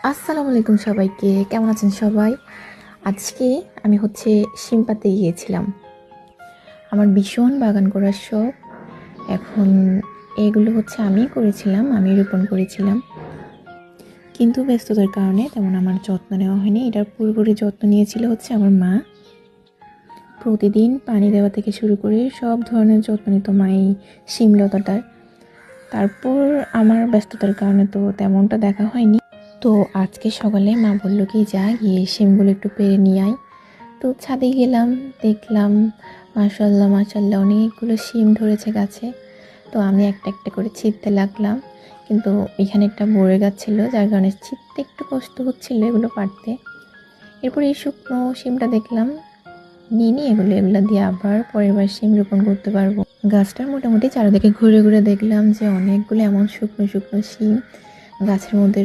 আসসালামু আলাইকুম সবাইকে, কেমন আছেন সবাই? আজকে আমি শিম পাড়তে গিয়েছিলাম। আমার ভীষণ বাগান করার শখ। এখন এগুলো আমি করেছিলাম, আমি রোপণ করেছিলাম, কিন্তু ব্যস্ততার কারণে তেমন আমার যত্ন নেওয়া হয়নি। এটার পুরোপুরি যত্ন নিয়েছিল আমার মা। প্রতিদিন পানি দেওয়া থেকে শুরু করে সব ধরনের যত্ন নিত মা এই শিম লতাটার। তারপর আমার ব্যস্ততার কারণে তো তেমনটা দেখা হয়নি। তো আজকে সকালে মা বললো কি, যা গিয়ে শিমগুলো একটু পেড়ে নিয়ে আয়। তো ছাদে গেলাম, দেখলাম মাশাআল্লাহ মাশাআল্লাহ অনেকগুলো শিম ধরেছে গাছে। তো আমি একটা একটা করে ছিঁড়তে লাগলাম, কিন্তু এখানে একটা বড়ই গাছ ছিল, যার কারণে ছিঁড়তে একটু কষ্ট হচ্ছিল এগুলো পাড়তে। এরপর এই শুকনো শিমটা দেখলাম, নিয়ে এগুলো দিয়ে আবার পরের বার শিম রোপণ করতে পারবো। গাছটার মোটামুটি চারিদিকে ঘুরে ঘুরে দেখলাম যে অনেকগুলো এমন শুকনো শুকনো শিম গাছের মধ্যে